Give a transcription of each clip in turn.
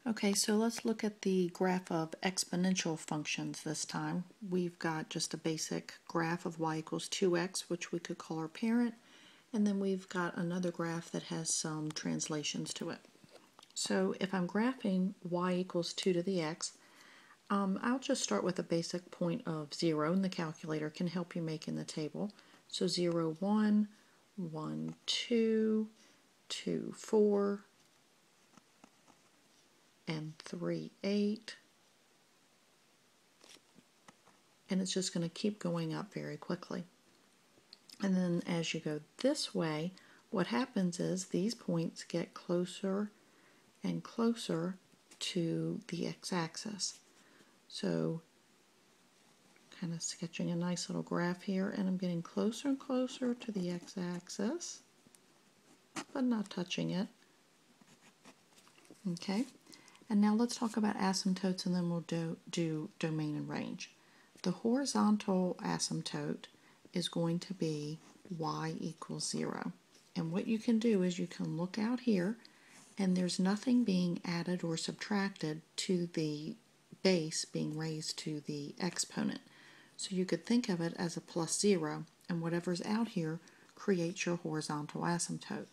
Okay, so let's look at the graph of exponential functions this time. We've got just a basic graph of y equals 2x, which we could call our parent, and then we've got another graph that has some translations to it. So if I'm graphing y equals 2 to the x, I'll just start with a basic point of 0, and the calculator can help you make in the table. So 0, 1, 1, 2, 2, 4, and 3, 8. And it's just going to keep going up very quickly. And then as you go this way, what happens is these points get closer and closer to the x-axis. So kind of sketching a nice little graph here, and I'm getting closer and closer to the x-axis, but not touching it. Okay, and now let's talk about asymptotes, and then we'll do domain and range. The horizontal asymptote is going to be y equals 0. And what you can do is you can look out here, and there's nothing being added or subtracted to the base being raised to the exponent. So you could think of it as a plus 0, and whatever's out here creates your horizontal asymptote.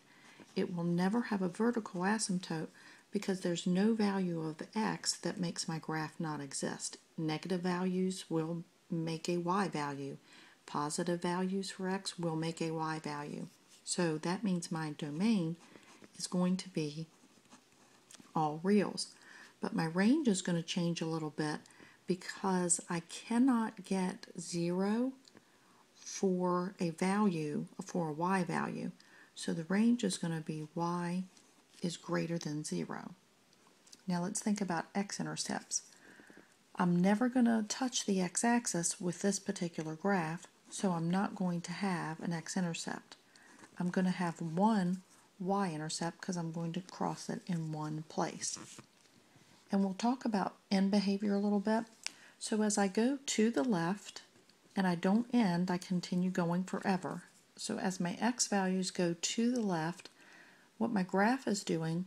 It will never have a vertical asymptote because there's no value of x that makes my graph not exist. Negative values will make a y value. Positive values for x will make a y value. So that means my domain is going to be all reals. But my range is going to change a little bit because I cannot get 0 for a value, for a y value. So the range is going to be y is greater than 0. Now let's think about x-intercepts. I'm never going to touch the x-axis with this particular graph, so I'm not going to have an x-intercept. I'm going to have one y-intercept because I'm going to cross it in one place. And we'll talk about end behavior a little bit. So as I go to the left and I don't end, I continue going forever. So as my x values go to the left, what my graph is doing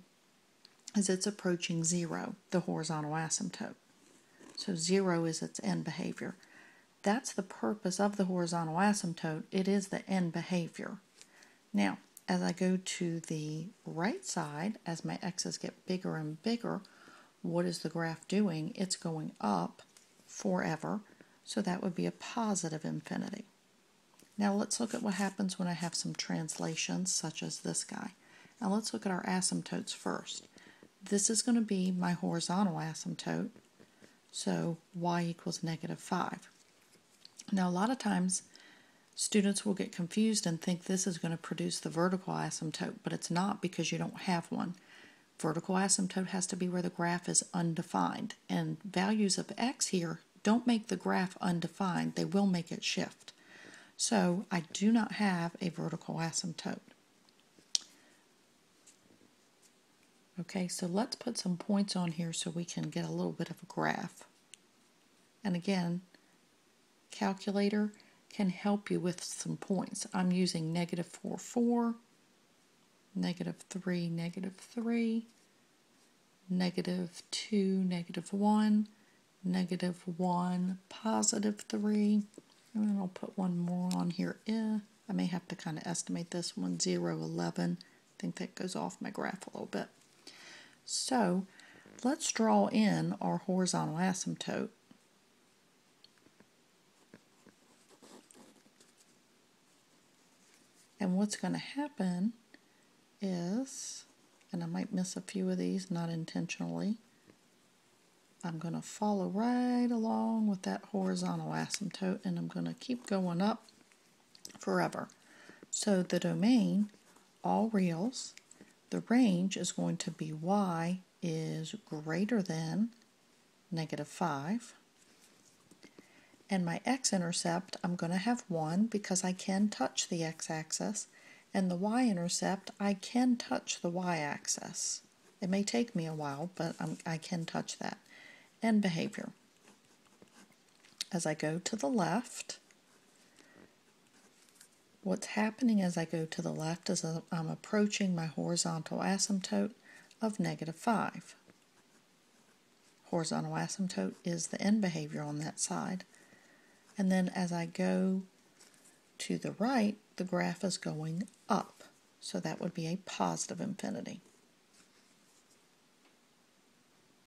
is it's approaching 0, the horizontal asymptote. So 0 is its end behavior. That's the purpose of the horizontal asymptote. It is the end behavior. Now, as I go to the right side, as my x's get bigger and bigger, what is the graph doing? It's going up forever, so that would be a positive infinity. Now let's look at what happens when I have some translations, such as this guy. Now let's look at our asymptotes first. This is going to be my horizontal asymptote, so y equals negative 5. Now a lot of times students will get confused and think this is going to produce the vertical asymptote, but it's not because you don't have one. Vertical asymptote has to be where the graph is undefined, and values of x here don't make the graph undefined, they will make it shift. So I do not have a vertical asymptote. Okay, so let's put some points on here so we can get a little bit of a graph. And again, calculator can help you with some points. I'm using negative 4, 4, negative 3, negative 3, negative 2, negative 1, negative 1, positive 3, and then I'll put one more on here. I may have to kind of estimate this one, 0, 11. I think that goes off my graph a little bit. So let's draw in our horizontal asymptote. And what's going to happen is, and I might miss a few of these, not intentionally, I'm going to follow right along with that horizontal asymptote, and I'm going to keep going up forever. So the domain, all reals, the range is going to be y is greater than negative 5. And my x-intercept, I'm going to have 1 because I can touch the x-axis. And the y-intercept, I can touch the y-axis. It may take me a while, but I can touch that. End behavior. As I go to the left, what's happening as I go to the left is I'm approaching my horizontal asymptote of negative 5. horizontal asymptote is the end behavior on that side. And then as I go to the right, the graph is going up. So that would be a positive infinity.